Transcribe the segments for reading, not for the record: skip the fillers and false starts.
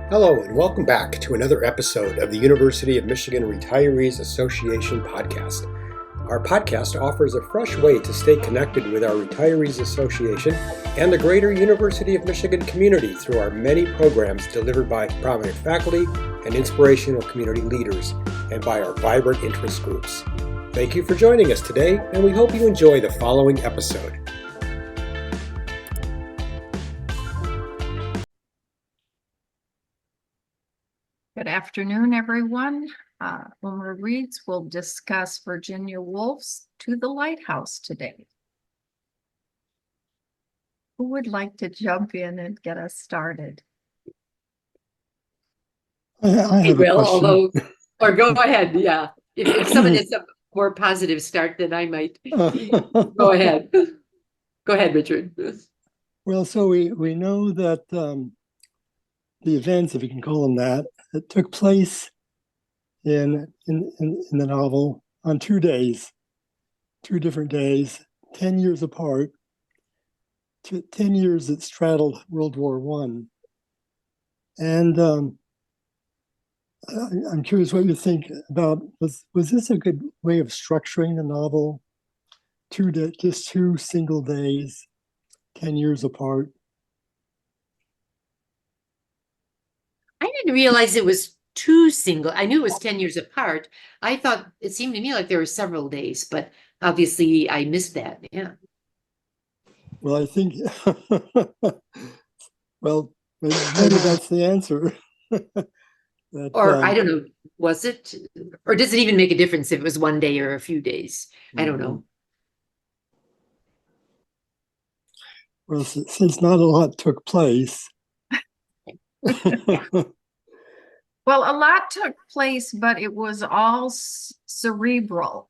Hello, and welcome back to another episode of the University of Michigan Retirees Association podcast. Our podcast offers a fresh way to stay connected with our Retirees Association and the greater University of Michigan community through our many programs delivered by prominent faculty and inspirational community leaders, and by our vibrant interest groups. Thank you for joining us today, and we hope you enjoy the following episode. Good afternoon, everyone. UMRA Reads will discuss Virginia Woolf's To the Lighthouse today. Who would like to jump in and get us started? I have a question. Or go ahead, yeah. If someone has a more positive start, then I might. Go ahead. Go ahead, Richard. Well, so we know that the events, if you can call them that took place in the novel on 2 days, 2 different days, 10 years apart, 10 years that straddled World War I. And I'm curious what you think about, was this a good way of structuring the novel? Just 2 single days, 10 years apart. I didn't realize it was 2 single. I knew it was 10 years apart. I thought it seemed to me like there were several days, but obviously I missed that. Yeah. Well, I think, well, maybe that's the answer. I don't know, was it? Or does it even make a difference if it was 1 day or a few days? I don't know. Well, since not a lot took place. Well, a lot took place, but it was all cerebral.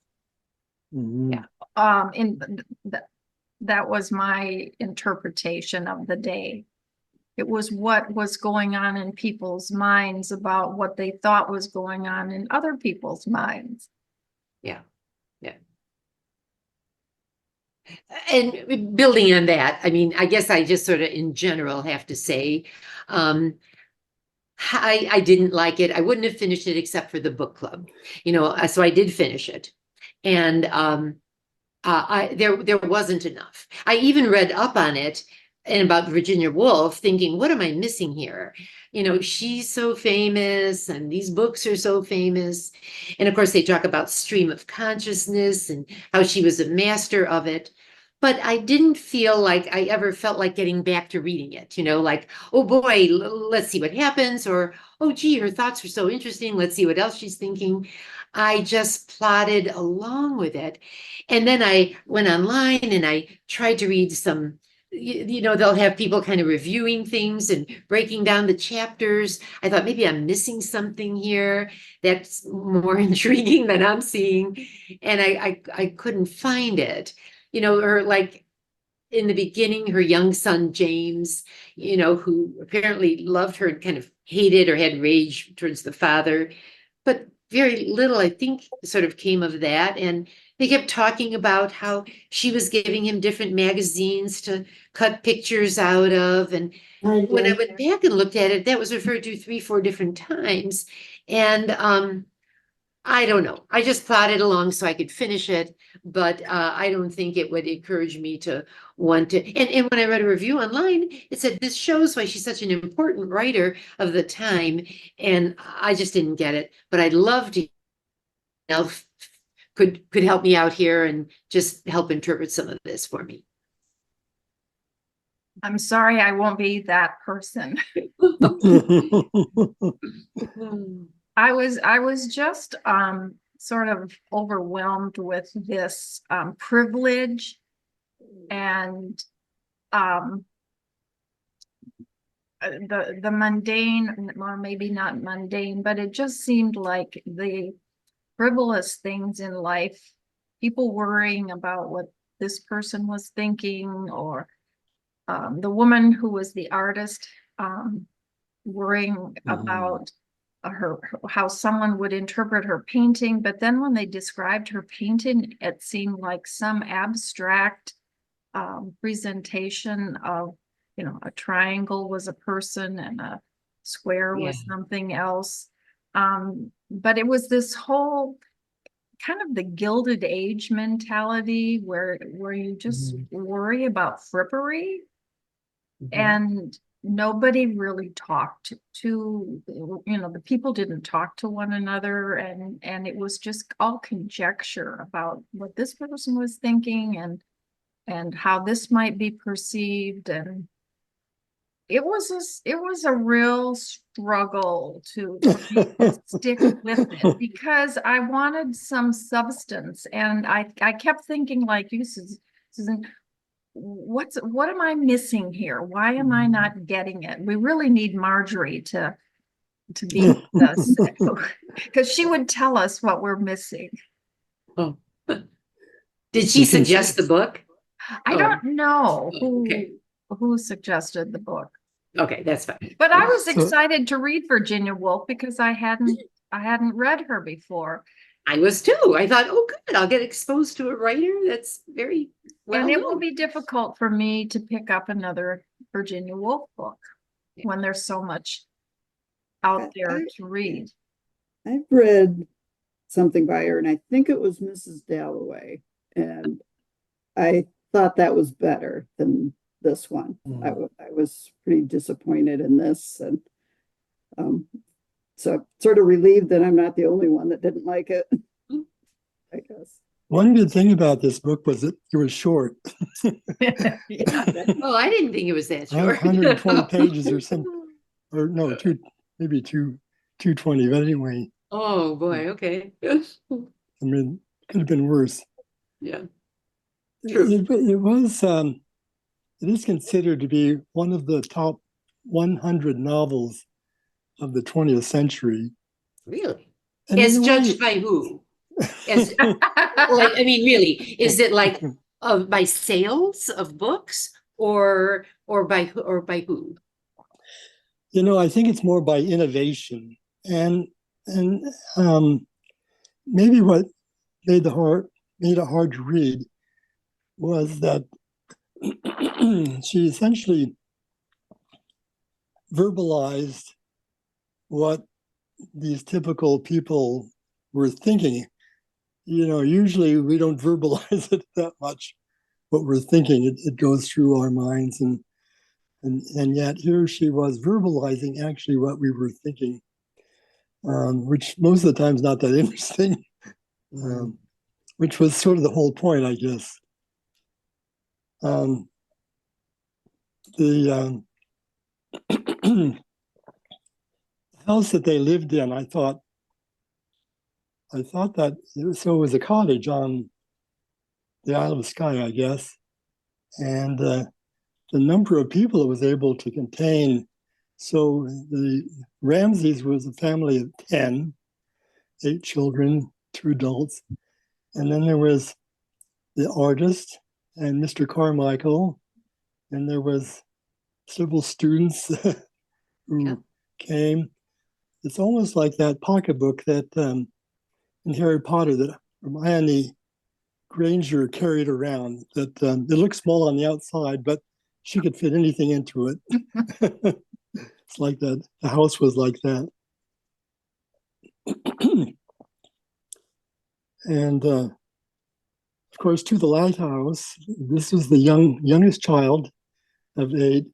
Yeah. That was my interpretation of the day. It was what was going on in people's minds about what they thought was going on in other people's minds. Yeah. Yeah. And building on that, I mean, I guess I just sort of in general have to say, I didn't like it. I wouldn't have finished it except for the book club, so I did finish it. And there wasn't enough. I even read up on it and about Virginia Woolf thinking, what am I missing here? She's so famous and these books are so famous. And of course, they talk about stream of consciousness and how she was a master of it. But I didn't feel like I ever felt like getting back to reading it, like, oh boy, let's see what happens. Or, oh, gee, her thoughts are so interesting. Let's see what else she's thinking. I just plodded along with it. And then I went online and I tried to read some, they'll have people kind of reviewing things and breaking down the chapters. I thought maybe I'm missing something here that's more intriguing than I'm seeing. And I couldn't find it. Or like in the beginning, her young son, James, who apparently loved her and kind of hated or had rage towards the father, but very little, I think, sort of came of that. And they kept talking about how she was giving him different magazines to cut pictures out of. And when I went back and looked at it, that was referred to 3-4 different times. And I don't know. I just plodded along so I could finish it, but I don't think it would encourage me to want to. And when I read a review online, it said this shows why she's such an important writer of the time, and I just didn't get it. But I'd love to could help me out here and just help interpret some of this for me. I'm sorry, I won't be that person. I was just sort of overwhelmed with this privilege and the mundane, or maybe not mundane, but it just seemed like the frivolous things in life, people worrying about what this person was thinking, or the woman who was the artist worrying about how someone would interpret her painting. But then when they described her painting, it seemed like some abstract presentation of, a triangle was a person and a Square Yeah. was something else. But it was this whole kind of the Gilded Age mentality where you just worry about frippery, and nobody really talked to, the people didn't talk to one another, and it was just all conjecture about what this person was thinking and how this might be perceived. And it was a real struggle for me to stick with it, because I wanted some substance, and I kept thinking, like you, Susan, what am I missing here? Why am I not getting it? We really need Marjorie to be with us, because she would tell us what we're missing. Oh. Did she suggest the book? I don't know Okay. who suggested the book. Okay, that's fine. But I was So- excited to read Virginia Woolf because I hadn't read her before. I was too. I thought, oh, good, I'll get exposed to a writer that's very well And it known. will be difficult for me to pick up another Virginia Woolf book when there's so much out there to read. I've read something by her, and I think it was Mrs. Dalloway, and I thought that was better than this one. I was pretty disappointed in this, and so sort of relieved that I'm not the only one that didn't like it, I guess. One good thing about this book was that it was short, Yeah. Oh, I didn't think it was that short. 120 pages or something, or no, maybe 220. But anyway, Oh boy, okay. I mean, could have been worse. Yeah. True. It is considered to be one of the top 100 novels of the 20th century. Really? And As in a judged way- by who? As like, I mean, really, is it like by sales of books or by who? I think it's more by innovation, and maybe what made it hard to read was that she essentially verbalized what these typical people were thinking. Usually we don't verbalize it that much, what we're thinking. It goes through our minds, and yet here she was verbalizing actually what we were thinking, which most of the time is not that interesting, which was sort of the whole point, I guess. The house that they lived in, I thought that it was a cottage on the Isle of Skye, I guess, and the number of people it was able to contain. So the Ramsays was a family of 10, 8 children, 2 adults, and then there was the artist and Mr. Carmichael, and there was several students who came. It's almost like that pocketbook that in Harry Potter that Hermione Granger carried around. That it looked small on the outside, but she could fit anything into it. It's like that. The house was like that. And of course, to the Lighthouse, this was the youngest child of 8,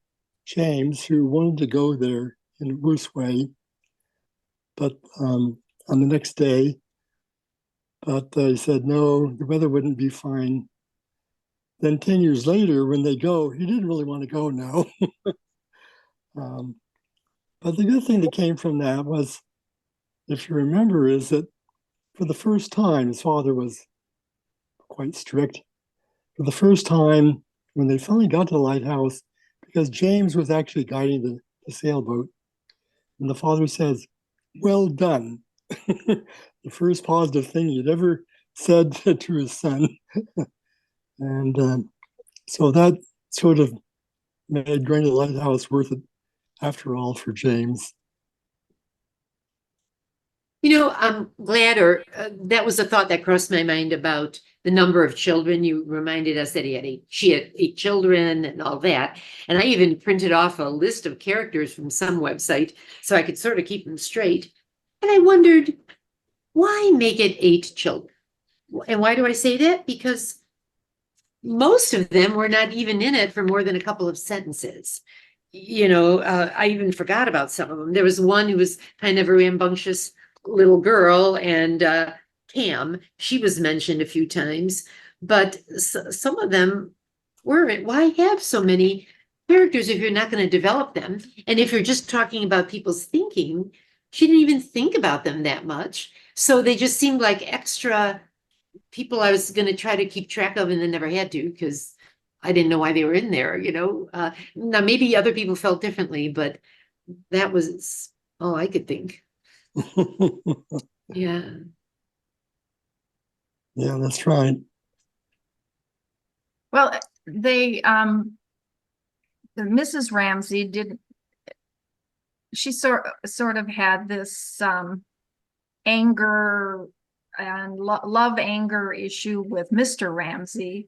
James, who wanted to go there in a worse way, but on the next day, but he said no, the weather wouldn't be fine. Then 10 years later, when they go, he didn't really want to go now. But the good thing that came from that was, if you remember, is that for the first time, his father was quite strict. For the first time, when they finally got to the lighthouse, because James was actually guiding the sailboat, and the father says, "Well done." The first positive thing he'd ever said to his son. And so that sort of made going to the lighthouse worth it after all for James. I'm glad, or that was a thought that crossed my mind about the number of children. You reminded us that she had 8 children and all that. And I even printed off a list of characters from some website so I could sort of keep them straight. And I wondered, why make it 8 children? And why do I say that? Because most of them were not even in it for more than a couple of sentences. I even forgot about some of them. There was one who was kind of a rambunctious little girl, and Cam, she was mentioned a few times, but some of them weren't. Why have so many characters if you're not going to develop them? And if you're just talking about people's thinking, she didn't even think about them that much. So they just seemed like extra people I was going to try to keep track of and then never had to because I didn't know why they were in there, Now, maybe other people felt differently, but that was all I could think. Yeah. Yeah, that's right. Well, the Mrs. Ramsay she sort of had this anger and love anger issue with Mr. Ramsay,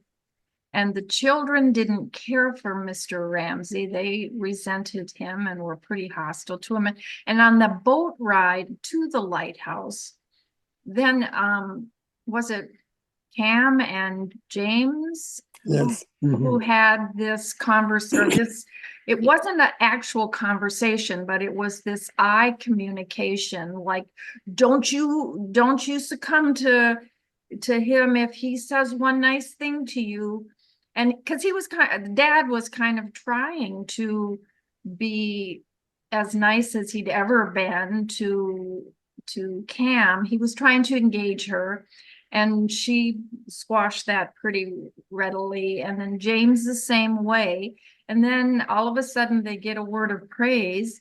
and the children didn't care for Mr. Ramsay. They resented him and were pretty hostile to him. And on the boat ride to the lighthouse, then was it Cam and James Yes. who had this conversation? It wasn't an actual conversation, but it was this eye communication, like, don't you succumb to him if he says one nice thing to you. And because Dad was kind of trying to be as nice as he'd ever been to Cam. He was trying to engage her, and she squashed that pretty readily. And then James the same way. And then all of a sudden they get a word of praise,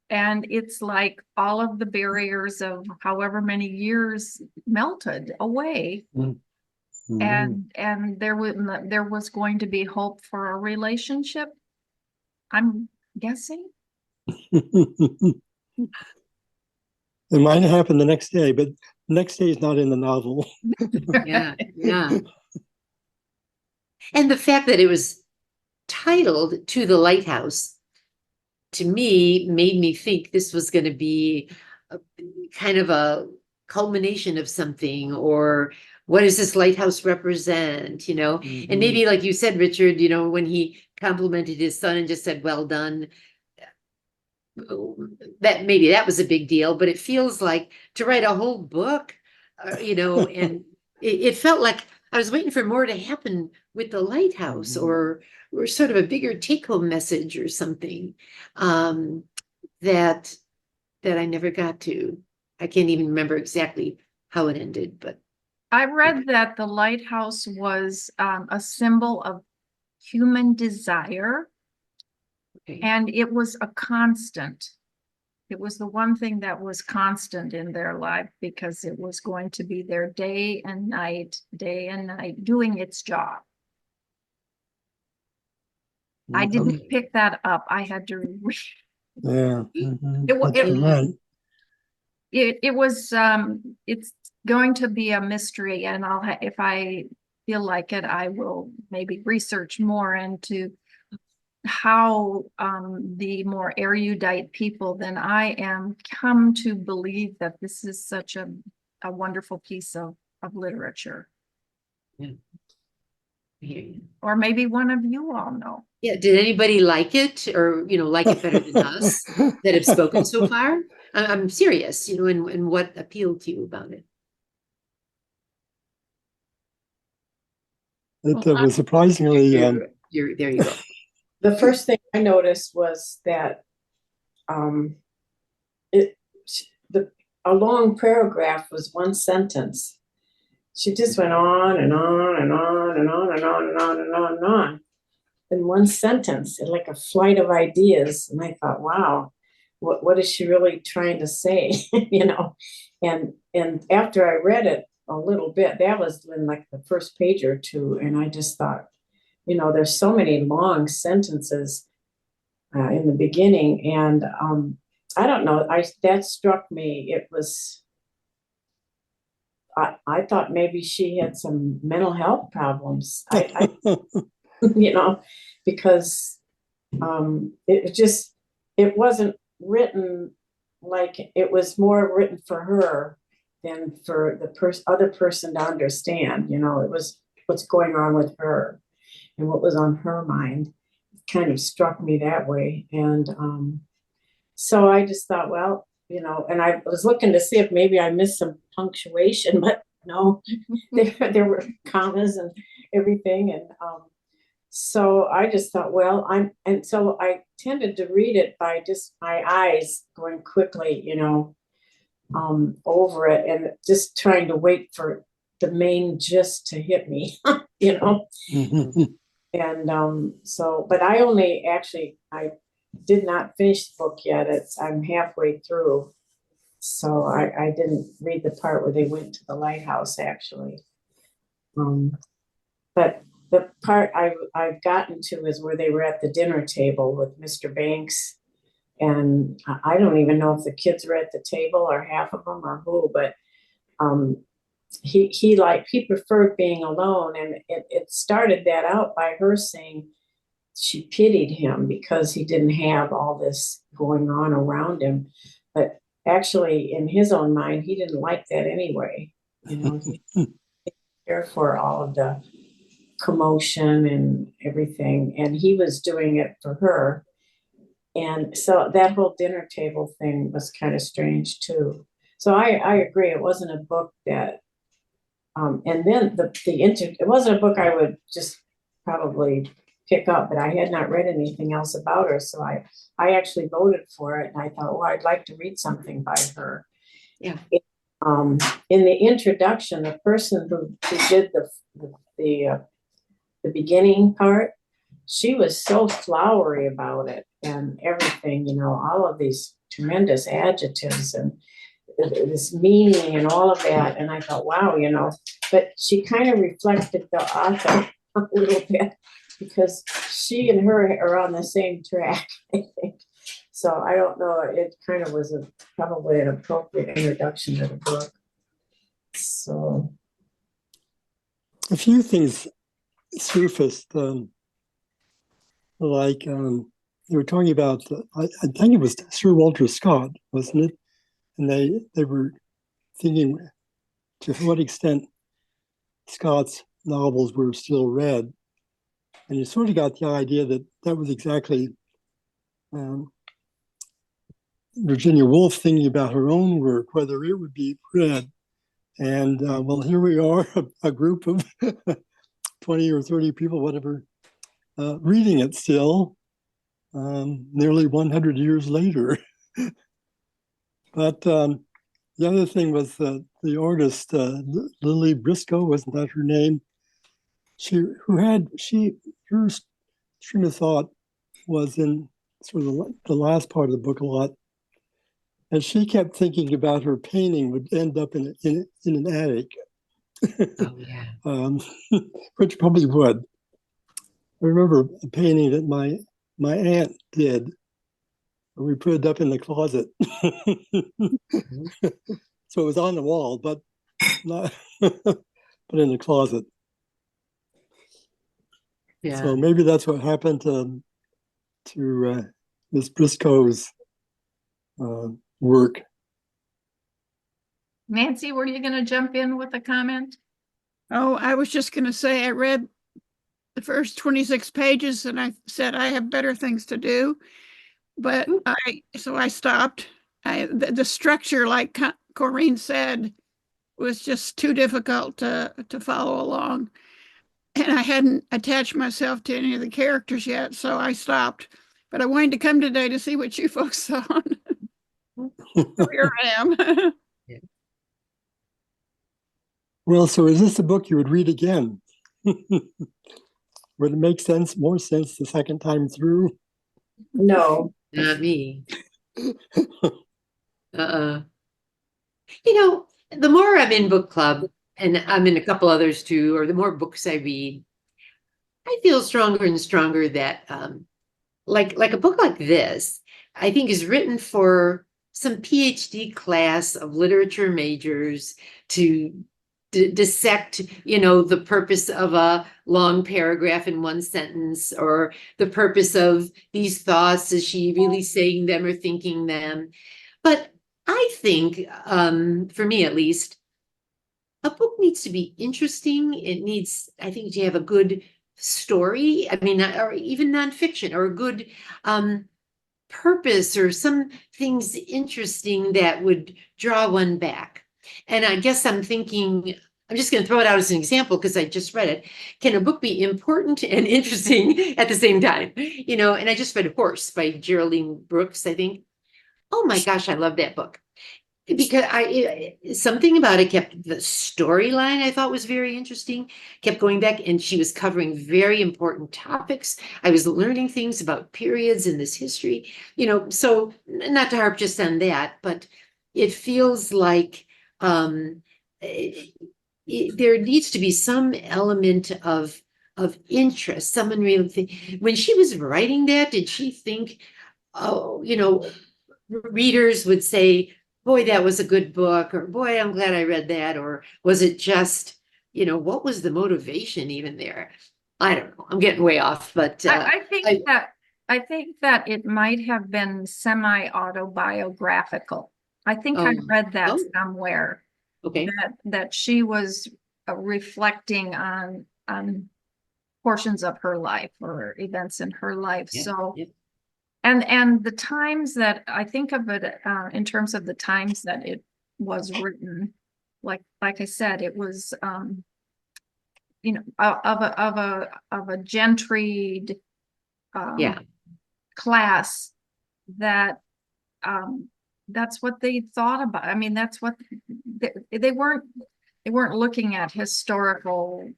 and it's like all of the barriers of however many years melted away. Mm-hmm. And there was going to be hope for a relationship, I'm guessing. It might happen the next day, but the next day is not in the novel. Yeah. And the fact that it was titled To the Lighthouse, to me, made me think this was going to be kind of a culmination of something, or what does this lighthouse represent, Mm-hmm. And maybe, like you said, Richard, when he complimented his son and just said, well done, that maybe that was a big deal, but it feels like to write a whole book, and it felt like I was waiting for more to happen with the lighthouse, or sort of a bigger take-home message or something, that I never got to. I can't even remember exactly how it ended, but I read that the lighthouse was a symbol of human desire. Okay. And it was a constant. It was the one thing that was constant in their life, because it was going to be their day and night, doing its job. Mm-hmm. I didn't pick that up. I had to read. Yeah. Mm-hmm. It was it's going to be a mystery, and if I feel like it, I will maybe research more into how the more erudite people than I am come to believe that this is such a wonderful piece of literature. Yeah. Or maybe one of you all know. Yeah, did anybody like it, or like it better than us that have spoken so far? I'm serious, and what appealed to you about it? It was surprisingly. There you go. The first thing I noticed was that a long paragraph was one sentence. She just went on and on and on and on and on and on and on and on in one sentence, like a flight of ideas. And I thought, wow, what is she really trying to say? And after I read it a little bit, that was in like the first page or two, and I just thought, there's so many long sentences in the beginning, and I don't know, that struck me. It was I thought maybe she had some mental health problems. I you know, because it wasn't written like, it was more written for her than for the other person to understand. You know, it was what's going on with her and what was on her mind. It kind of struck me that way. And so I just thought, well, you know, and I was looking to see if maybe I missed some punctuation, but no, there were commas and everything. And so I just thought, well, and so I tended to read it by just my eyes going quickly, you know, over it, and just trying to wait for the main gist to hit me, you know. And so, but I did not finish the book yet. I'm halfway through. So I didn't read the part where they went to the lighthouse, actually. But the part I've gotten to is where they were at the dinner table with Mr. Banks. And I don't even know if the kids were at the table or half of them or who, but he preferred being alone. And it started that out by her saying she pitied him because he didn't have all this going on around him. But actually, in his own mind, he didn't like that anyway. You know, he didn't care for all of the commotion and everything, and he was doing it for her. And so that whole dinner table thing was kind of strange too. So I agree, it wasn't a book that and then it wasn't a book I would just probably pick up, but I had not read anything else about her, so I actually voted for it, and I thought, well, I'd like to read something by her. Yeah. In the introduction, the person who did the beginning part, she was so flowery about it and everything, you know, all of these tremendous adjectives and this meaning and all of that. And I thought, wow, you know, but she kind of reflected the author a little bit, because she and her are on the same track, I think. So I don't know, it kind of was probably an appropriate introduction to the book. So a few things surfaced, like they were talking about, I think it was Sir Walter Scott, wasn't it? And they were thinking to what extent Scott's novels were still read. And you sort of got the idea that was exactly Virginia Woolf thinking about her own work, whether it would be read. And well, here we are, a group of 20 or 30 people, whatever, reading it still, nearly 100 years later. But the other thing was the artist, Lily Briscoe, wasn't that her name? Her stream of thought was in sort of the last part of the book a lot. And she kept thinking about her painting would end up in an attic. Oh, yeah. Which probably would. I remember a painting that my aunt did. We put it up in the closet. So it was on the wall, but not but in the closet. Yeah. So maybe that's what happened to Miss Briscoe's work. Nancy, were you going to jump in with a comment? Oh, I was just going to say I read the first 26 pages and I said I have better things to do, but I stopped. The structure, like Corinne said, was just too difficult to follow along, and I hadn't attached myself to any of the characters yet, so I stopped. But I wanted to come today to see what you folks thought. So here I am. Well, so is this a book you would read again? Would it make more sense the second time through? no. Not me. You know, the more I'm in book club, and I'm in a couple others too, or the more books I read, I feel stronger and stronger that like a book like this, I think is written for some PhD class of literature majors to dissect, the purpose of a long paragraph in one sentence, or the purpose of these thoughts. Is she really saying them or thinking them? But I think, for me at least, a book needs to be interesting. It needs, I think, to have a good story. I mean, or even nonfiction, or a good purpose, or some things interesting that would draw one back. And I guess I'm thinking, I'm just going to throw it out as an example because I just read it. Can a book be important and interesting at the same time? And I just read Horse by Geraldine Brooks, I think. Oh my gosh, I love that book. Because something about it kept the storyline, I thought, was very interesting, kept going back, and she was covering very important topics. I was learning things about periods in this history, so not to harp just on that, but it feels like there needs to be some element of interest. Someone really when she was writing that, did she think, oh, readers would say, boy, that was a good book, or boy, I'm glad I read that, or was it just, what was the motivation even there? I don't know. I'm getting way off, but I think that it might have been semi-autobiographical. I think I read that somewhere. Okay. That she was reflecting on portions of her life or events in her life. Yeah, So yeah. And the times that I think of it in terms of the times that it was written, like I said, it was of a gentried class that that's what they thought about. I mean, that's what they weren't looking at historical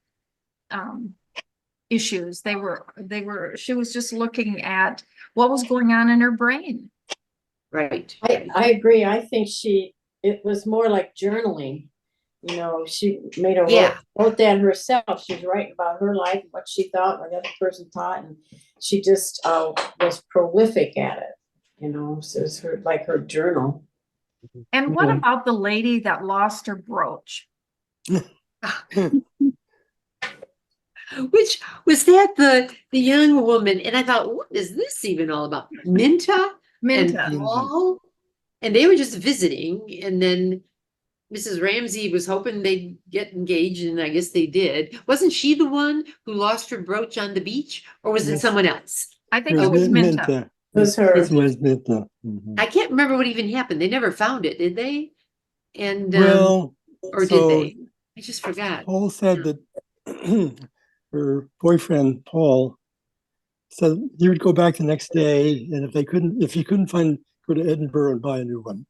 issues. She was just looking at what was going on in her brain. Right. I agree. I think it was more like journaling. She made wrote that herself. She was writing about her life, what she thought, what the other person thought, and she just was prolific at it. So it was her journal. And what about the lady that lost her brooch? Which was that the young woman, and I thought, what is this even all about? Minta and Paul, and they were just visiting, and then Mrs. Ramsay was hoping they'd get engaged, and I guess they did. Wasn't she the one who lost her brooch on the beach, or was it someone else? I think it was Minta. It was her. It was Minta. I can't remember what even happened. They never found it, did they? And or did they? I just forgot. Paul said that her boyfriend Paul said he would go back the next day, and if he couldn't find, go to Edinburgh and buy a new one.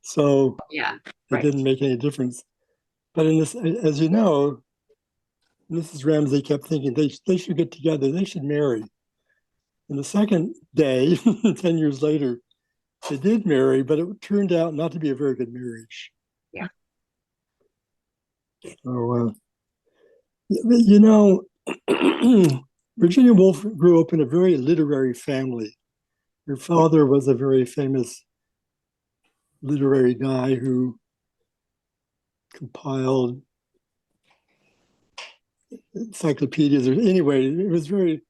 So it didn't make any difference. But in this, as you know, Mrs. Ramsay kept thinking they should get together, they should marry. And the second day, 10 years later, they did marry, but it turned out not to be a very good marriage. Yeah. So, Virginia Woolf grew up in a very literary family. Her father was a very famous literary guy who compiled encyclopedias. Anyway, it was the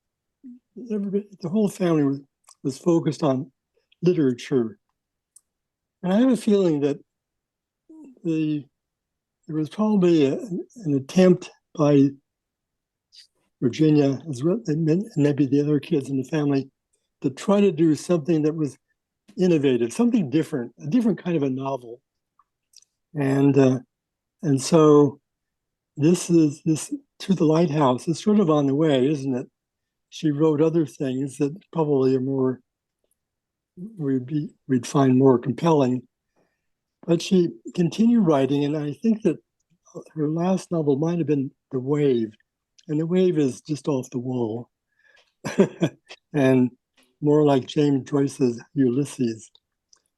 whole family was focused on literature. And I have a feeling that there was probably an attempt by Virginia, as well, and maybe the other kids in the family, to try to do something that was innovative, something different, a different kind of a novel. And so this To the Lighthouse is sort of on the way, isn't it? She wrote other things that probably are more, we'd find more compelling. But she continued writing, and I think that her last novel might have been The Wave. And The Wave is just off the wall. And more like James Joyce's Ulysses,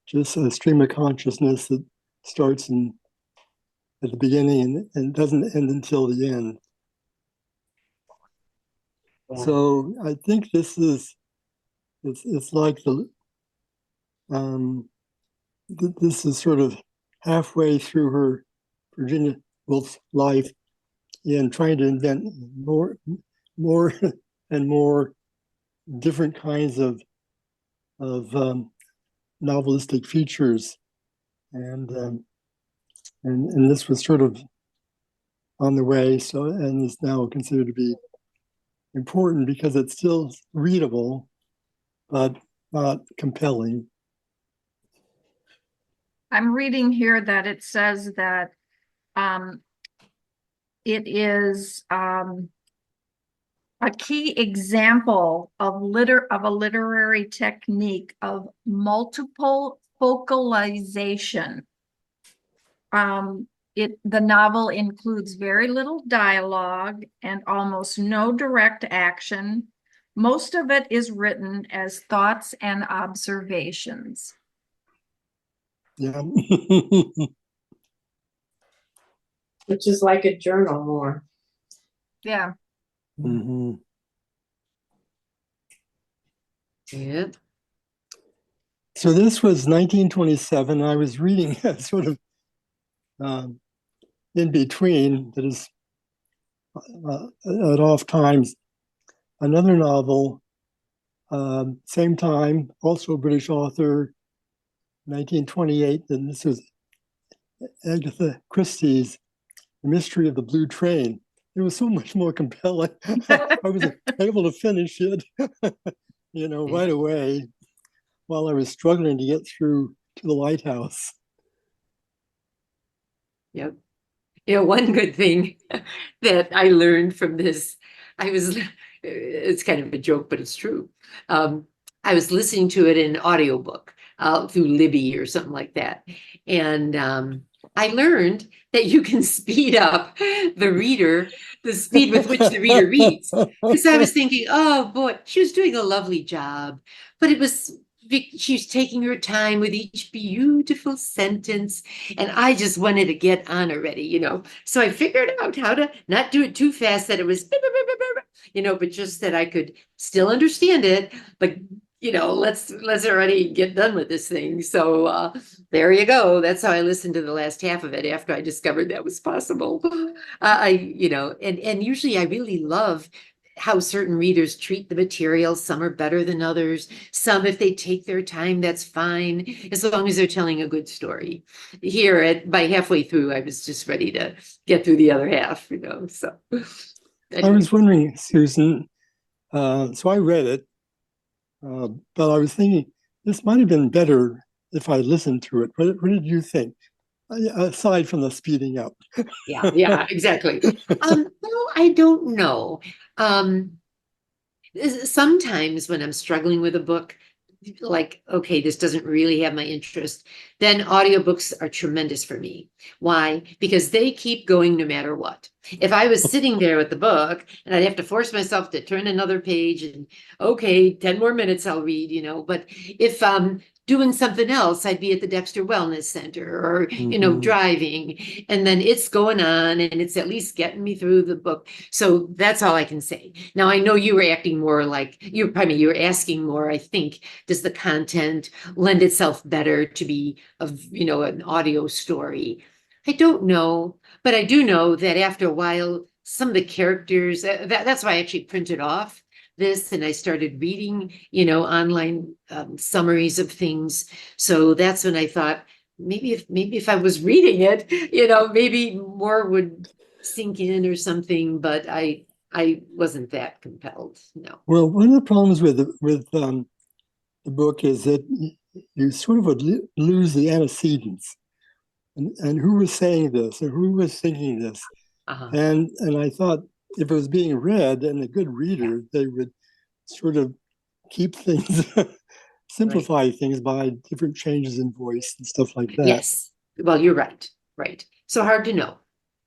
just a stream of consciousness that starts at the beginning and doesn't end until the end. Yeah. So I think this is, it's like this is sort of halfway through her Virginia Woolf's life in trying to invent more and more different kinds of novelistic features, and this was sort of on the way, so, and is now considered to be important because it's still readable, but not compelling. I'm reading here that it says that it is a key example of a literary technique of multiple focalization. The novel includes very little dialogue and almost no direct action. Most of it is written as thoughts and observations. Yeah. Which is like a journal more. Yeah. Mm-hmm. Yeah. So this was 1927. I was reading sort of in between, that is at off times, another novel, same time, also a British author, 1928, and this was Agatha Christie's The Mystery of the Blue Train. It was so much more compelling. I was able to finish it, right away, while I was struggling to get through to the Lighthouse. Yep. One good thing that I learned from this, it's kind of a joke, but it's true. I was listening to it in audiobook through Libby or something like that. And I learned that you can speed up the speed with which the reader reads. Because I was thinking, oh boy, she was doing a lovely job, but she was taking her time with each beautiful sentence, and I just wanted to get on already, So I figured out how to not do it too fast, that it was, but just that I could still understand it, but let's already get done with this thing. So there you go. That's how I listened to the last half of it after I discovered that was possible. And usually I really love how certain readers treat the material. Some are better than others. Some, if they take their time, that's fine, as long as they're telling a good story. Here, by halfway through, I was just ready to get through the other half, so. Anyway. I was wondering, Susan, so I read it, but I was thinking this might have been better if I listened to it. What did you think? Aside from the speeding up. Yeah, exactly. No, I don't know. Sometimes when I'm struggling with a book, like, okay, this doesn't really have my interest, then audiobooks are tremendous for me. Why? Because they keep going no matter what. If I was sitting there with the book and I'd have to force myself to turn another page and, okay, 10 more minutes I'll read, but if doing something else, I'd be at the Dexter Wellness Center or, driving, and then it's going on and it's at least getting me through the book. So that's all I can say. Now, I know you were acting more like, you were asking more, I think, does the content lend itself better to be an audio story? I don't know, but I do know that after a while, some of the characters, that's why I actually printed off this and I started reading, online summaries of things. So that's when I thought, maybe if I was reading it, maybe more would sink in or something, but I wasn't that compelled. No. Well, one of the problems with the book is that you sort of would lose the antecedents, and who was saying this, or who was thinking this, and I thought if it was being read and a good reader, they would sort of keep things, simplify things by different changes in voice and stuff like that. Yes, well, you're right. So hard to know.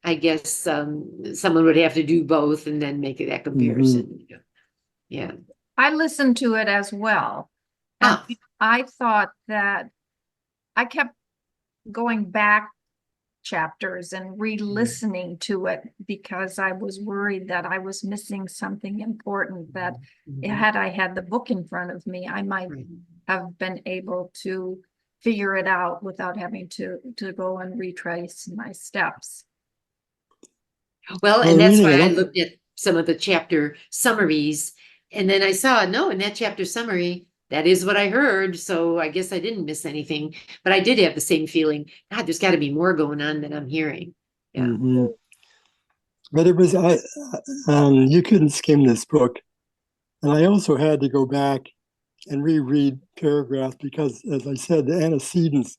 I guess someone would have to do both and then make that comparison. Yeah. I listened to it as well. And I thought that I kept going back chapters and re-listening to it because I was worried that I was missing something important, that had I had the book in front of me, I might have been able to figure it out without having to go and retrace my steps. Well, Well, and that's reading why it I up- looked at some of the chapter summaries, and then I saw, no, in that chapter summary, that is what I heard, so I guess I didn't miss anything. But I did have the same feeling, God, there's got to be more going on than I'm hearing. Yeah. Mhm. But it was you couldn't skim this book, and I also had to go back and reread paragraphs because, as I said, the antecedents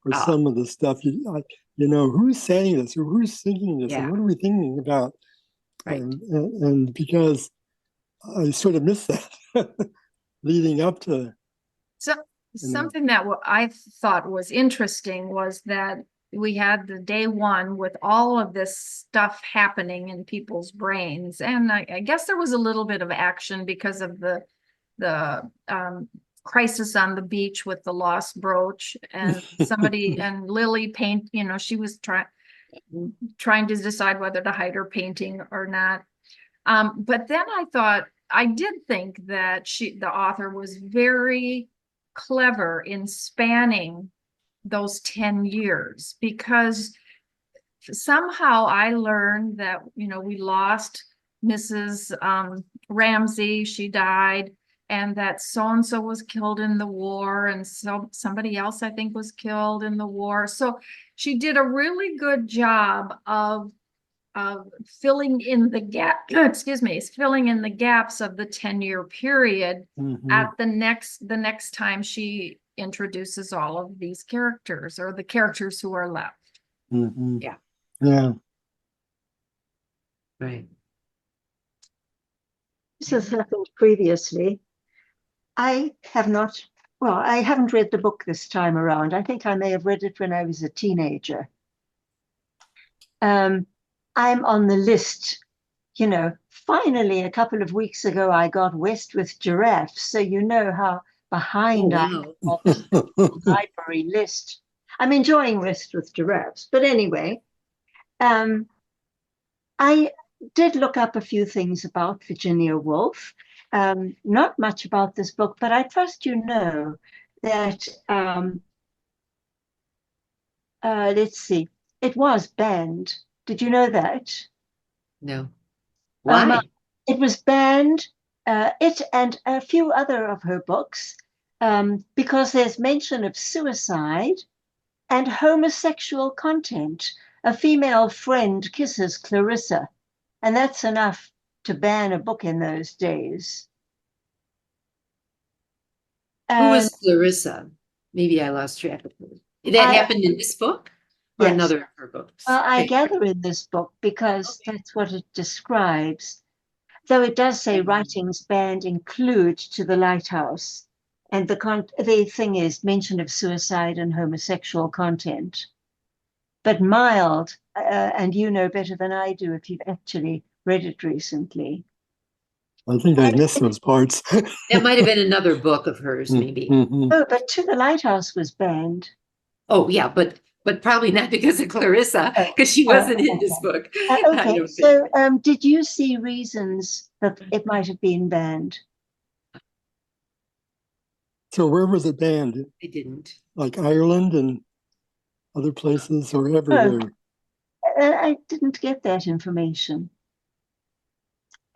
or Ah. some of the stuff you know, who's saying this or who's thinking this, Yeah. and what are we thinking about? Right. And because I sort of missed that leading up to. So something that I thought was interesting was that we had the day one with all of this stuff happening in people's brains, and I guess there was a little bit of action because of the crisis on the beach with the lost brooch, and somebody and Lily paint, you know, she was trying to decide whether to hide her painting or not. But then I did think that the author was very clever in spanning those 10 years, because somehow I learned that, you know, we lost Mrs. Ramsay, she died, and that so-and-so was killed in the war, and so somebody else I think was killed in the war. So she did a really good job of filling in the gap, filling in the gaps of the 10-year period at the next time she introduces all of these characters, or the characters who are left. Yeah. Yeah. Right. This has happened previously. I haven't read the book this time around. I think I may have read it when I was a teenager. I'm on the list. You know, finally, a couple of weeks ago, I got West with Giraffes. So you know how behind I am on this library list. I'm enjoying West with Giraffes. But anyway, I did look up a few things about Virginia Woolf. Not much about this book, but I trust you know that, let's see, it was banned. Did you know that? No. Why? It was banned, it and a few other of her books, because there's mention of suicide and homosexual content. A female friend kisses Clarissa, and that's enough to ban a book in those days. Who was Clarissa? Maybe I lost track of her. That happened in this book or Yes. another of her books? Well, I gather in this book because that's what it describes. Though it does say writings banned include To the Lighthouse, and the thing is mention of suicide and homosexual content. But mild, and you know better than I do if you've actually read it recently. I think I missed those parts. That might have been another book of hers, maybe. Oh, but To the Lighthouse was banned. Oh, yeah, but probably not because of Clarissa, because she wasn't in this book. Okay, so did you see reasons that it might have been banned? So where was it banned? I didn't. Like Ireland and other places, or everywhere? I didn't get that information.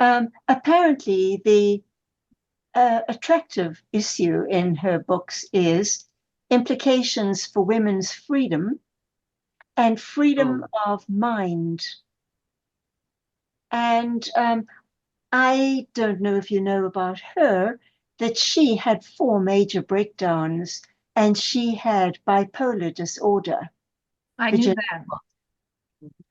Apparently, the attractive issue in her books is implications for women's freedom and freedom of mind. And I don't know if you know about her, that she had 4 major breakdowns and she had bipolar disorder. I knew that.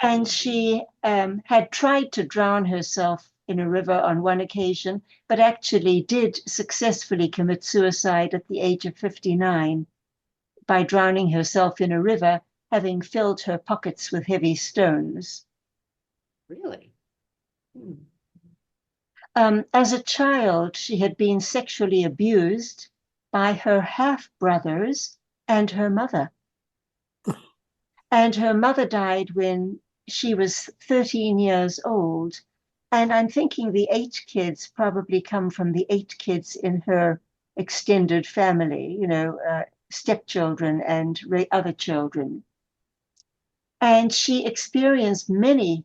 And she had tried to drown herself in a river on one occasion, but actually did successfully commit suicide at the age of 59 by drowning herself in a river, having filled her pockets with heavy stones. Really? As a child, she had been sexually abused by her half-brothers and her mother. And her mother died when she was 13 years old. And I'm thinking the 8 kids probably come from the 8 kids in her extended family, you know, stepchildren and other children. And she experienced many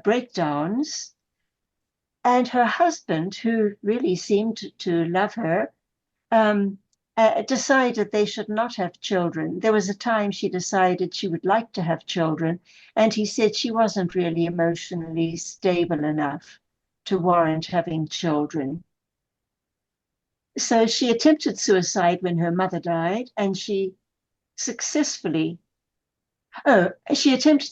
breakdowns. And her husband, who really seemed to love her, decided they should not have children. There was a time she decided she would like to have children, and he said she wasn't really emotionally stable enough to warrant having children. So she attempted suicide when her mother died, and she attempted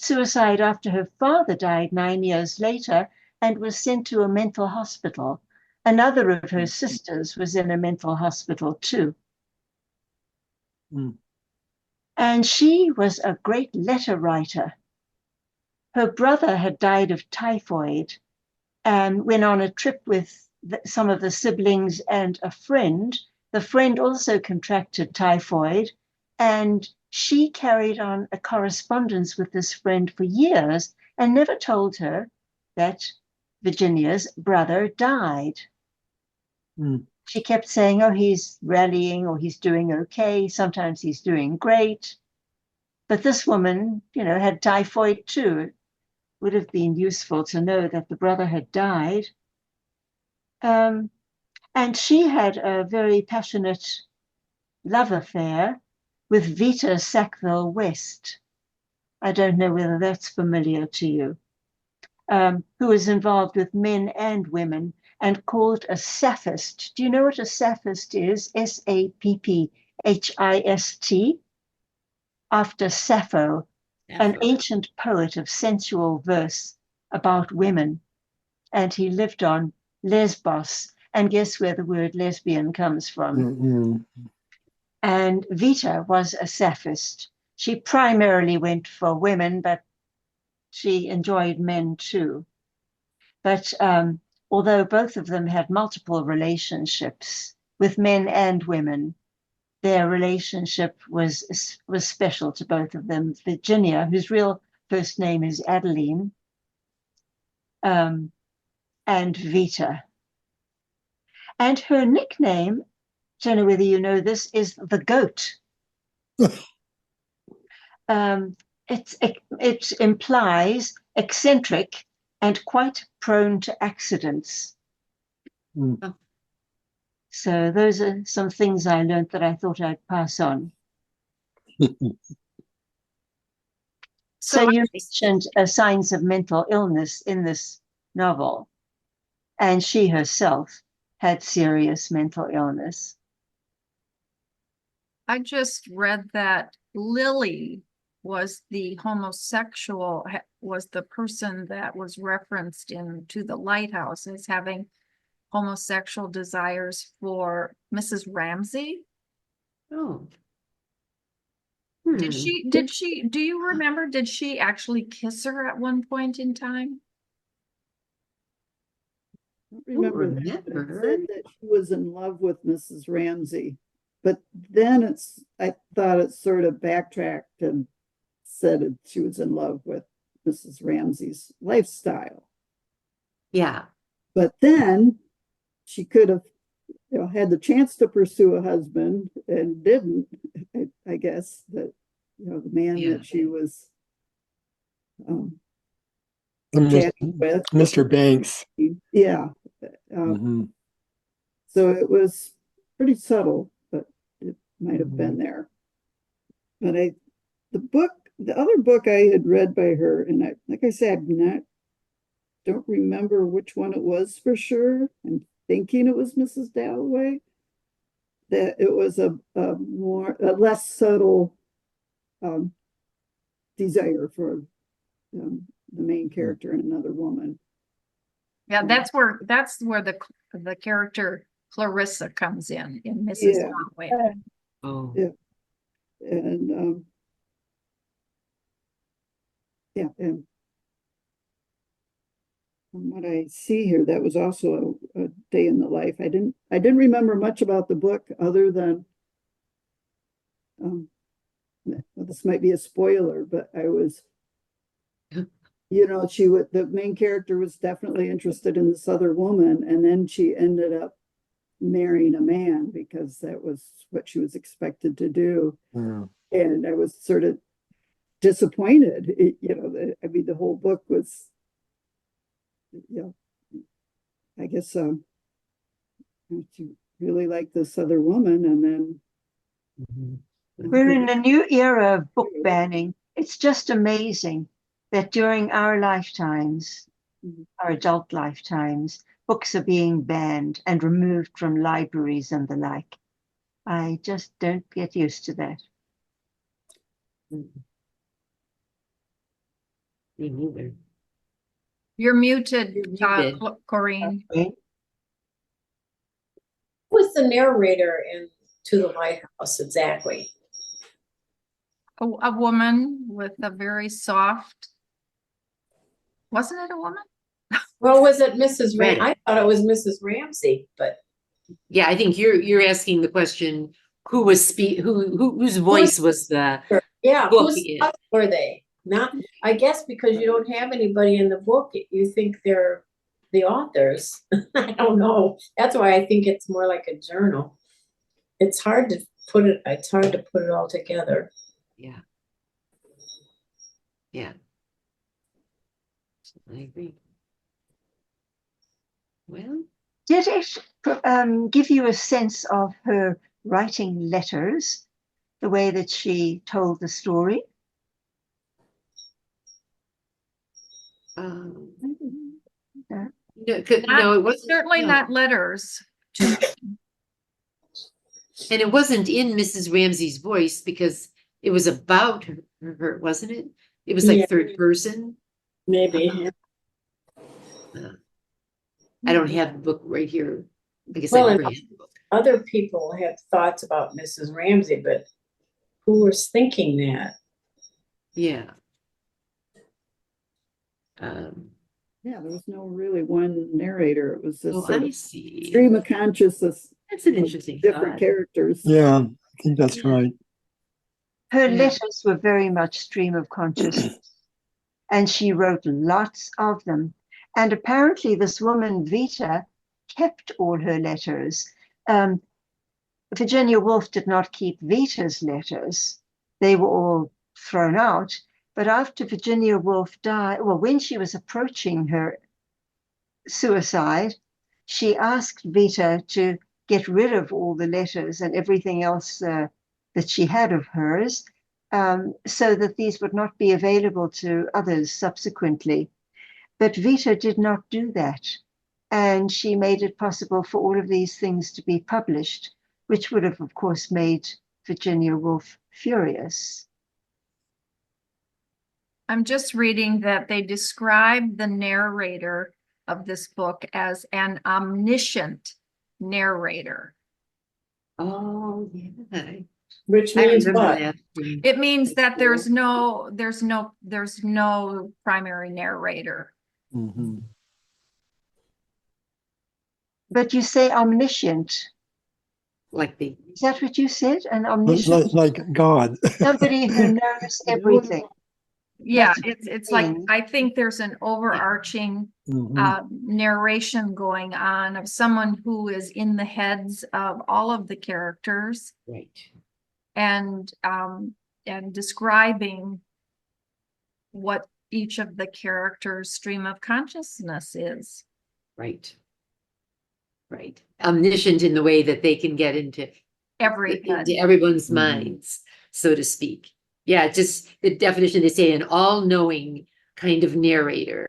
suicide after her father died 9 years later and was sent to a mental hospital. Another of her sisters was in a mental hospital too. Mm. And she was a great letter writer. Her brother had died of typhoid and went on a trip with some of the siblings and a friend. The friend also contracted typhoid, and she carried on a correspondence with this friend for years and never told her that Virginia's brother died. Mm. She kept saying, oh, he's rallying or he's doing okay. Sometimes he's doing great. But this woman, had typhoid too. It would have been useful to know that the brother had died. And she had a very passionate love affair with Vita Sackville West. I don't know whether that's familiar to you. Who was involved with men and women and called a sapphist. Do you know what a sapphist is? Sapphist, after Sappho, an ancient poet of sensual verse about women. And he lived on Lesbos. And guess where the word lesbian comes from? Mm-hmm. And Vita was a sapphist. She primarily went for women, but she enjoyed men too. But although both of them had multiple relationships with men and women, their relationship was special to both of them. Virginia, whose real first name is Adeline, and Vita. And her nickname, don't know whether you know this, is the Goat. It implies eccentric and quite prone to accidents. Mm. So those are some things I learned that I thought I'd pass on. So you mentioned signs of mental illness in this novel, and she herself had serious mental illness. I just read that Lily was the homosexual, was the person that was referenced into the Lighthouse as having homosexual desires for Mrs. Ramsay. Oh. Did she, do you remember, did she actually kiss her at one point in time? I don't remember that. But it said that she was in love with Mrs. Ramsay. But then I thought it sort of backtracked and said she was in love with Mrs. Ramsay's lifestyle. Yeah. But then she could have, had the chance to pursue a husband and didn't. I guess that, the man that she was chatting with, Mr. Banks. Yeah. Mm-hmm. So it was pretty subtle, but it might have been there. But the other book I had read by her, and like I said, don't remember which one it was for sure. I'm thinking it was Mrs. Dalloway. That it was a less subtle desire for the main character in another woman. Yeah, that's where the character Clarissa comes in Mrs. Dalloway. Oh. Yeah. And and from what I see here, that was also a day in the life. I didn't remember much about the book other than this might be a spoiler, but I was the main character was definitely interested in this other woman, and then she ended up marrying a man because that was what she was expected to do. Yeah. And I was sort of disappointed. The whole book was yeah, I guess she really liked this other woman, and then We're in a new era of book banning. It's just amazing that during our lifetimes, our adult lifetimes, books are being banned and removed from libraries and the like. I just don't get used to that. Me neither. You're muted, You're muted. Corinne. Okay. Who was the narrator in To the Lighthouse exactly? A woman with a very soft, wasn't it a woman? Well, was it Mrs. Right. I thought it was Mrs. Ramsay, but Yeah, I think you're asking the question, who was whose voice was the yeah, book whose in? thoughts were they? Not, I guess because you don't have anybody in the book, you think they're the authors. I don't know. That's why I think it's more like a journal. It's hard to put it all together. Yeah. Yeah. I agree. Well, Did it give you a sense of her writing letters, the way that she told the story? no, Not- no, it wasn't. Certainly no. not letters. And it wasn't in Mrs. Ramsay's voice because it was about her, wasn't it? It was like Yeah. third person. Maybe. I don't have the book right here. I guess Well, I and never had the book. other people had thoughts about Mrs. Ramsay, but who was thinking that? Yeah. yeah, there was no really one narrator. It was this Oh, sort I of see. stream of consciousness, That's an of interesting different thought. characters. Yeah, I think that's right. Her Yeah. letters were very much stream of consciousness, and she wrote lots of them. And apparently, this woman, Vita, kept all her letters. Virginia Woolf did not keep Vita's letters, they were all thrown out. But after Virginia Woolf died, well, when she was approaching her suicide, she asked Vita to get rid of all the letters and everything else that she had of hers, so that these would not be available to others subsequently. But Vita did not do that. And she made it possible for all of these things to be published, which would have, of course, made Virginia Woolf furious. I'm just reading that they describe the narrator of this book as an omniscient narrator. Oh, yeah. Which I means remember what? that. It means that there's no primary narrator. Mhm. But you say omniscient. Like the Is that what you said? An omniscient? Like God. Somebody who knows everything. Yeah, That's it's like, means. I think there's an overarching Mhm. narration going on of someone who is in the heads of all of the characters right. and describing what each of the characters' stream of consciousness is. Right. Right. Omniscient in the way that they can get into everyone's minds, so to speak. Yeah, just the definition, they say an all-knowing kind of narrator,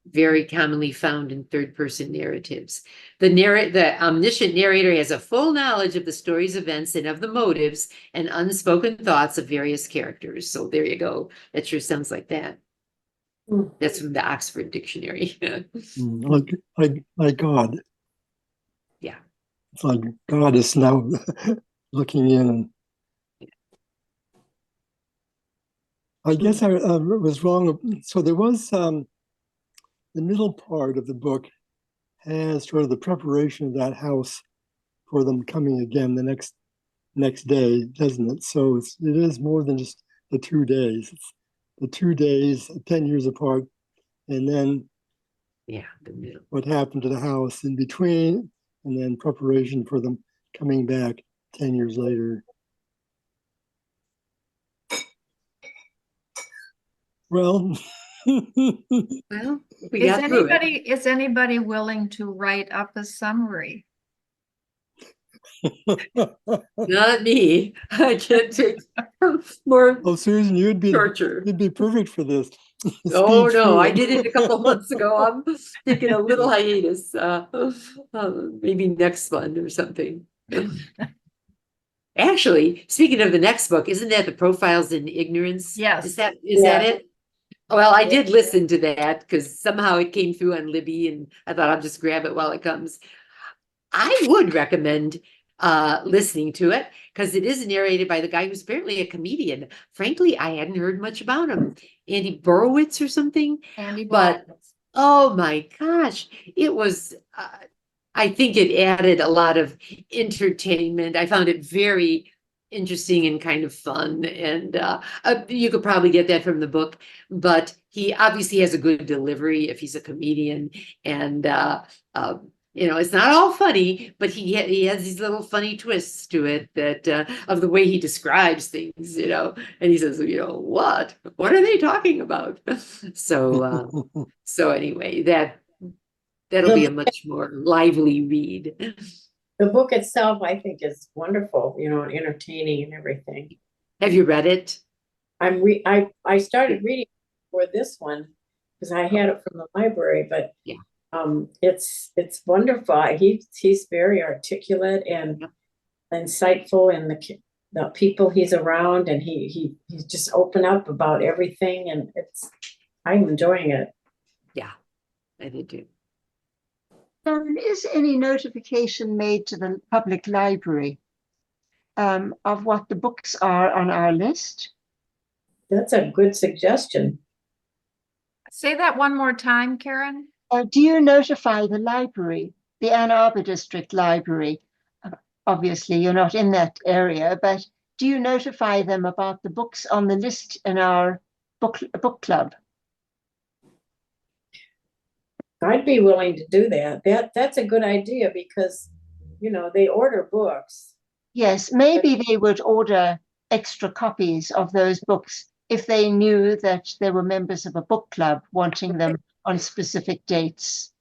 very commonly found in third-person narratives. The omniscient narrator has a full knowledge of the story's events and of the motives and unspoken thoughts of various characters. So there you go. That sure sounds like that. That's from the Oxford Dictionary. Like God. Yeah. It's like God is now looking in. And I guess I was wrong. So there was the middle part of the book has sort of the preparation of that house for them coming again the next day, doesn't it? So it is more than just the 2 days. It's the 2 days, 10 years apart, and then the middle. what happened to the house in between, and then preparation for them coming back 10 years later. Well, Well, we got through it. Is anybody willing to write up a summary? Not me. I can't take more Oh, Susan, torture. you'd be perfect for this. Oh, Speed no, through I it. did it a couple months ago. I'm taking a little hiatus, maybe next month or something. Actually, speaking of the next book, isn't that The Profiles in Ignorance? Yes. Is that Yeah. it? Well, I did listen to that because somehow it came through on Libby and I thought I'll just grab it while it comes. I would recommend listening to it because it is narrated by the guy who's apparently a comedian. Frankly, I hadn't heard much about him. Andy Borowitz or something. But oh my gosh, it was I think it added a lot of entertainment. I found it very interesting and kind of fun. And you could probably get that from the book, but he obviously has a good delivery if he's a comedian. And it's not all funny, but he has these little funny twists to it that of the way he describes things, and he says, what are they talking about? So anyway, that'll be a much more lively read. The book itself, I think, is wonderful, and entertaining and everything. Have you read it? I started reading for this one because I had it from the library, but yeah. It's wonderful. He's very articulate and insightful, and the people he's around, and he's just open up about everything, and I'm enjoying it. Yeah, I did too. Is any notification made to the public library of what the books are on our list? That's a good suggestion. Say that one more time, Karen. Do you notify the library, the Ann Arbor District Library? Obviously, you're not in that area, but do you notify them about the books on the list in our book club? I'd be willing to do that. That's a good idea because, they order books. Yes, maybe they would order extra copies of those books if they knew that there were members of a book club wanting them on specific dates.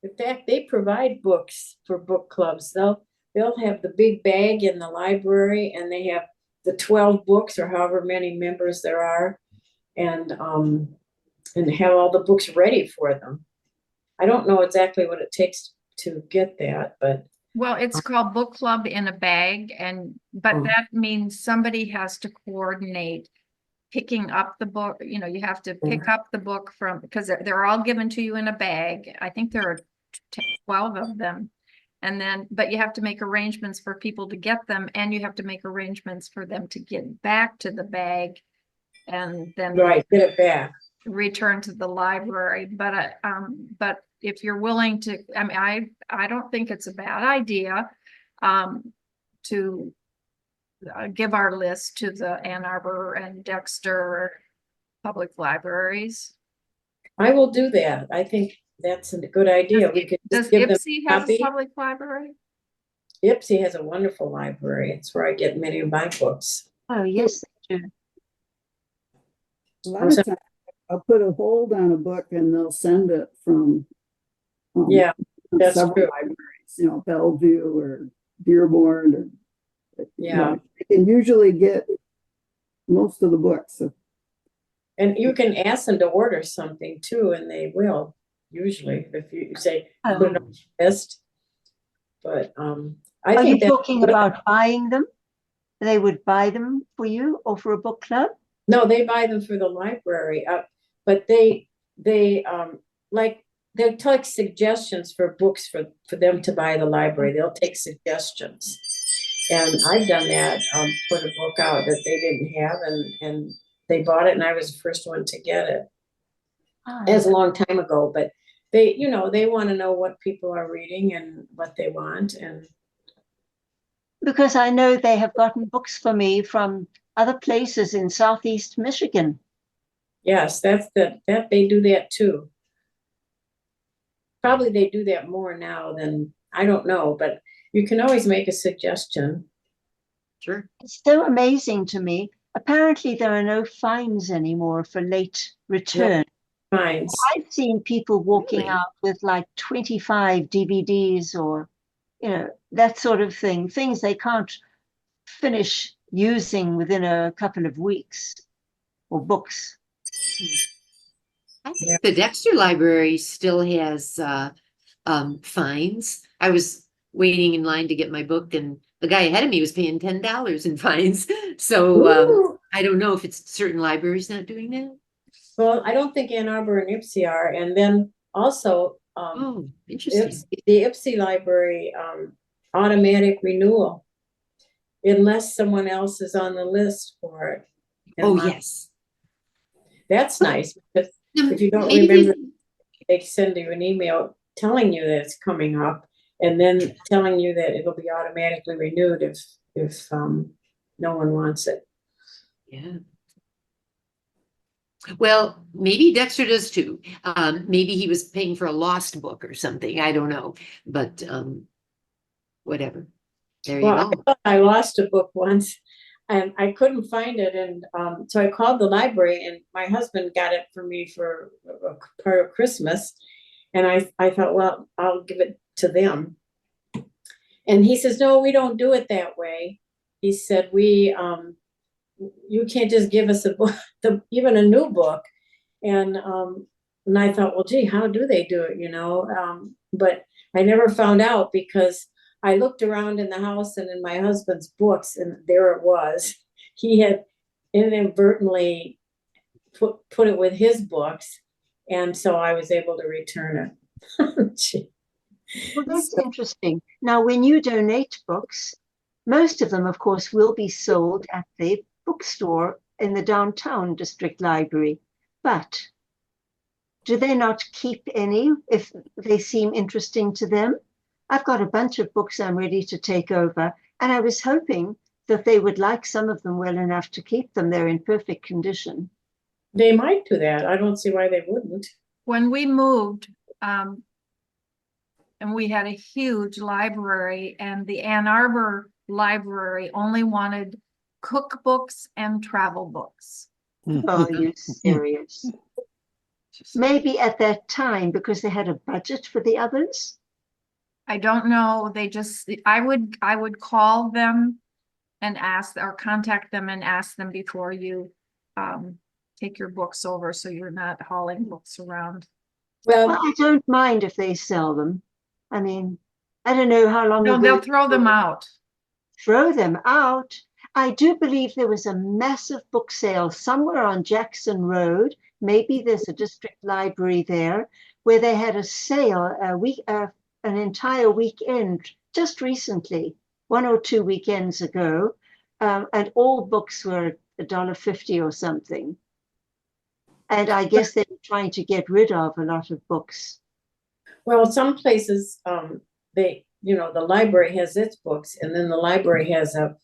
In fact, they provide books for book clubs. They'll have the big bag in the library, and they have the 12 books or however many members there are, and have all the books ready for them. I don't know exactly what it takes to get that, but well, it's called Book Club in a Bag, but that means somebody has to coordinate picking up the book. You have to pick up the book because they're all given to you in a bag. I think there are 12 of them. But you have to make arrangements for people to get them, and you have to make arrangements for them to get back to the bag and then get it back. Return to the library. But if you're willing to, I don't think it's a bad idea to give our list to the Ann Arbor and Dexter public libraries. I will do that. I think that's a good idea. Does Ipsy have a public library? Ipsy has a wonderful library. It's where I get many of my books. Oh, yes, they do. A lot of times I'll put a hold on a book and they'll send it from that's several true. libraries, Bellevue or Dearborn, or Yeah. You can usually get most of the books. And you can ask them to order something too, and they will usually if you say put it on the list. But I Are think you talking about buying them? They would buy them for you or for a book club? No, they buy them for the library. But they'll take suggestions for books for them to buy the library. They'll take suggestions. And I've done that, put a book out that they didn't have, and they bought it, and I was the first one to get it. It was a long time ago, but they want to know what people are reading and what they want. And because I know they have gotten books for me from other places in Southeast Michigan. yes, that they do that too. Probably they do that more now than, I don't know, but you can always make a suggestion. Sure. It's so amazing to me. Apparently there are no fines anymore for late return. finds. I've seen people walking Really? out with like 25 DVDs or, that sort of thing, things they can't finish using within a couple of weeks, or books. I think Yeah. the Dexter Library still has fines. I was waiting in line to get my book, and the guy ahead of me was paying $10 in fines. So Ooh. I don't know if it's certain libraries not doing that. Well, I don't think Ann Arbor and Ipsy are. And then also, Oh, interesting. the Ipsy Library, automatic renewal, unless someone else is on the list for it. And Oh, Mark- yes. That's nice, because if you don't Maybe remember, they send you an email telling you that it's coming up, and then telling you that it'll be automatically renewed if no one wants it. yeah. Well, maybe Dexter does too. Maybe he was paying for a lost book or something. I don't know, but whatever. There you Well, I go. thought I lost a book once and I couldn't find it. And so I called the library, and my husband got it for me for a part of Christmas. And I thought, well, I'll give it to them. And he says, no, we don't do it that way. He said, you can't just give us a book, even a new book. And I thought, well, gee, how do they do it, But I never found out, because I looked around in the house and in my husband's books, and there it was. He had inadvertently put it with his books, and so I was able to return it. Gee. Well, that's interesting. Now, when you donate books, most of them, of course, will be sold at the bookstore in the downtown district library. But do they not keep any if they seem interesting to them? I've got a bunch of books I'm ready to take over, and I was hoping that they would like some of them well enough to keep them. They're in perfect condition. They might do that. I don't see why they wouldn't. When we moved, and we had a huge library, and the Ann Arbor Library only wanted cookbooks and travel books. Oh, you're serious. Maybe at that time, because they had a budget for the others. I don't know, I would call them and ask, or contact them and ask them before you take your books over, so you're not hauling books around. Well, Well, I don't mind if they sell them. I mean, I don't know how long No, ago. they'll throw them out. Throw them out. I do believe there was a massive book sale somewhere on Jackson Road. Maybe there's a district library there, where they had a sale an entire weekend just recently, 1 or 2 weekends ago, and all books were $1.50 or something. And I guess they were trying to get rid of a lot of books. well, some places, the library has its books, and then the library has a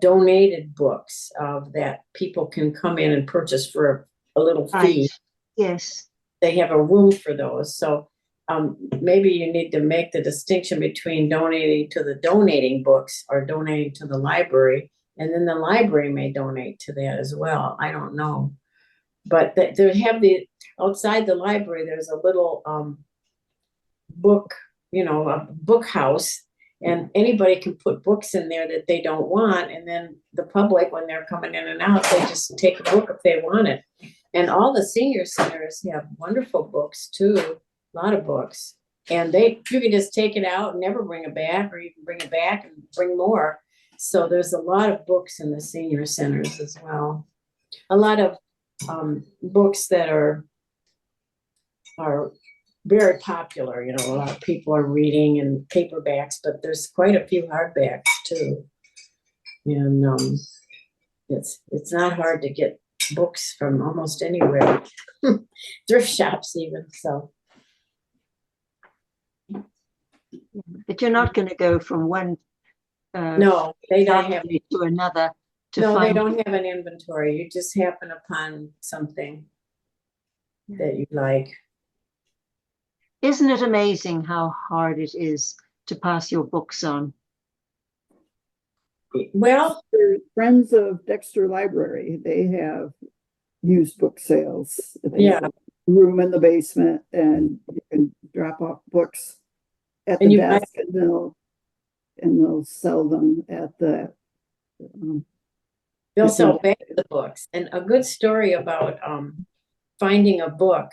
donated books that people can come in and purchase for a little fee. Right. Yes. They have a room for those. So maybe you need to make the distinction between donating to the donating books or donating to the library, and then the library may donate to that as well. I don't know. But they have outside the library, there's a little book, a book house, and anybody can put books in there that they don't want. And then the public, when they're coming in and out, they just take a book if they want it. And all the senior centers have wonderful books too, a lot of books. And you can just take it out and never bring it back, or you can bring it back and bring more. So there's a lot of books in the senior centers as well. A lot of books that are very popular, a lot of people are reading in paperbacks, but there's quite a few hardbacks too. And it's not hard to get books from almost anywhere, thrift shops even. So, But you're not going to go from one no, they don't have to another to no, find. they don't have an inventory. You just happen upon something that you like. Isn't it amazing how hard it is to pass your books on? Well, The Friends of Dexter Library, they have used book sales. Yeah. room in the basement, and you can drop off books at And the you buy- desk, and they'll sell them at the They'll It's sell in- back the books. And a good story about finding a book.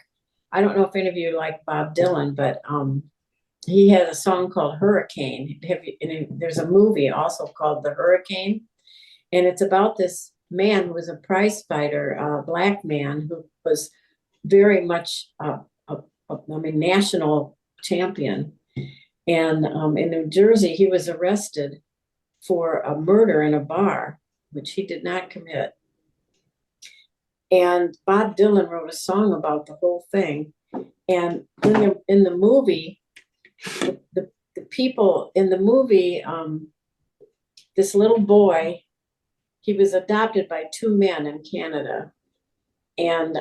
I don't know if any of you like Bob Dylan, but he had a song called Hurricane. There's a movie also called The Hurricane. And it's about this man who was a prize fighter, a black man who was very much national champion. And in New Jersey, he was arrested for a murder in a bar, which he did not commit. And Bob Dylan wrote a song about the whole thing. And in the movie, the people in the movie, this little boy, he was adopted by two men in Canada. And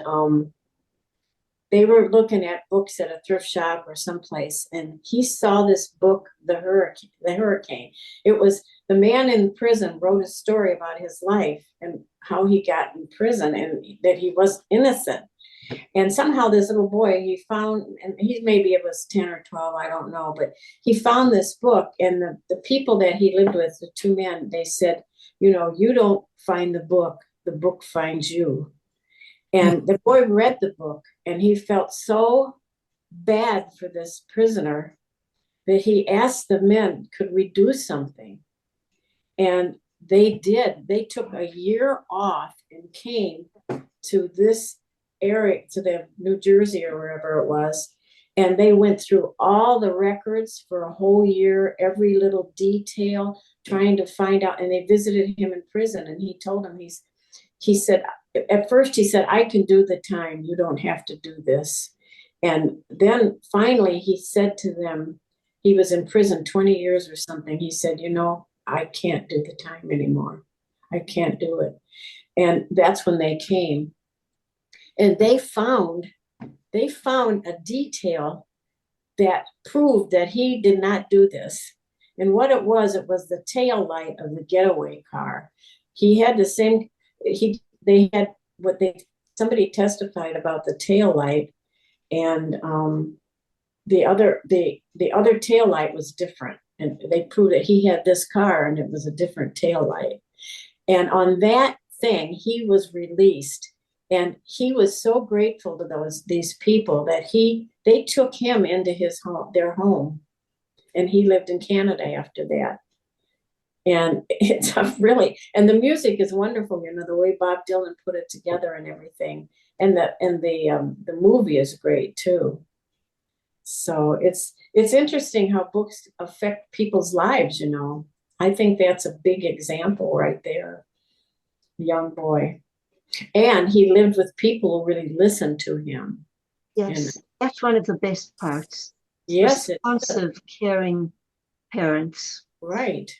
they were looking at books at a thrift shop or someplace, and he saw this book, The Hurricane. It was the man in prison wrote a story about his life and how he got in prison and that he was innocent. And somehow this little boy, he found, and maybe it was 10 or 12, I don't know, but he found this book, and the people that he lived with, the two men, they said, you don't find the book finds you. And the boy read the book, and he felt so bad for this prisoner that he asked the men, could we do something? And they did. They took a year off and came to this area, to the New Jersey or wherever it was. And they went through all the records for a whole year, every little detail, trying to find out. And they visited him in prison, and he told them, he said, at first he said, I can do the time. You don't have to do this. And then finally he said to them, he was in prison 20 years or something. He said, I can't do the time anymore. I can't do it. And that's when they came. And they found a detail that proved that he did not do this. And what it was the tail light of the getaway car. He had the same, they had somebody testified about the tail light, and the other tail light was different. And they proved that he had this car and it was a different tail light. And on that thing, he was released. And he was so grateful to these people that they took him into their home, and he lived in Canada after that. And it's and the music is wonderful, the way Bob Dylan put it together and everything. And the movie is great too. So it's interesting how books affect people's lives, I think that's a big example right there. Young boy. And he lived with people who really listened to him. Yes, that's one of the best parts. Yes. Responsive, caring parents. Right.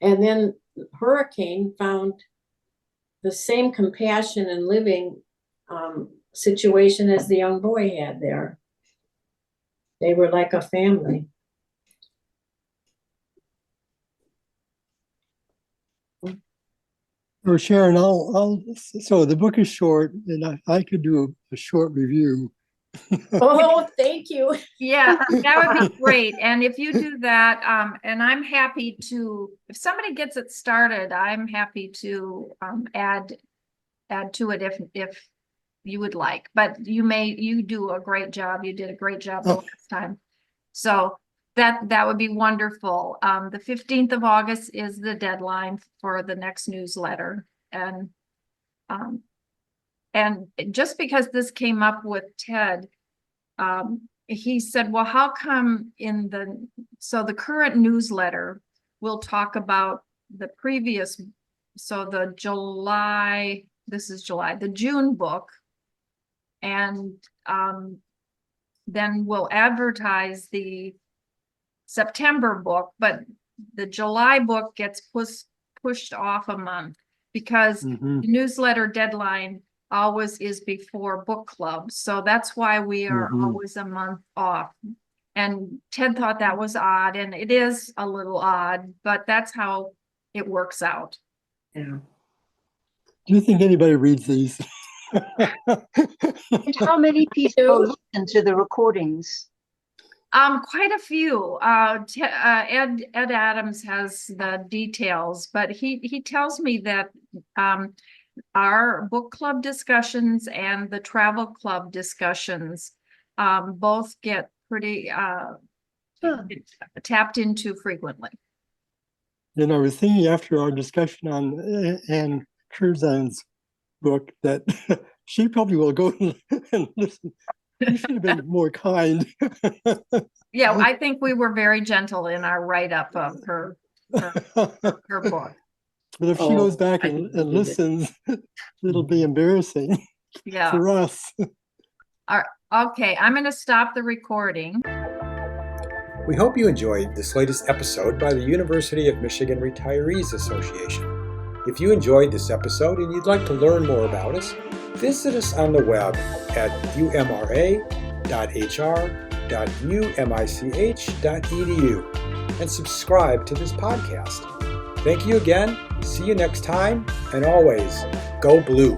And then Hurricane found the same compassion and living situation as the young boy had there. They were like a family. Or Sharon, so the book is short, and I could do a short review. Oh, thank you. Yeah, that would be great. And if you do that, and I'm happy to, if somebody gets it started, I'm happy to add to it if you would like. But you do a great job. You did a great job the last time. So that would be wonderful. The 15th of August is the deadline for the next newsletter. And just because this came up with Ted, he said, well, how come so the current newsletter will talk about the previous, so the June book, and then we'll advertise the September book, but the July book gets pushed off a month because the newsletter deadline always is before book club. So that's why we are always a month off. And Ted thought that was odd, and it is a little odd, but that's how it works out. Yeah. Do you think anybody reads these? And how many people listen to the recordings? Quite a few. Ed Adams has the details, but he tells me that our book club discussions and the travel club discussions both get pretty tapped into frequently. And I was thinking after our discussion on Anne Curzon's book that she probably will go and listen. You should have been more kind. Yeah, I think we were very gentle in our write-up of her book. But if she goes back and listens, it'll be embarrassing Yeah. for us. All right. Okay, I'm going to stop the recording. We hope you enjoyed this latest episode by the University of Michigan Retirees Association. If you enjoyed this episode and you'd like to learn more about us, visit us on the web at umra.hr.umich.edu and subscribe to this podcast. Thank you again, see you next time, and always, go blue.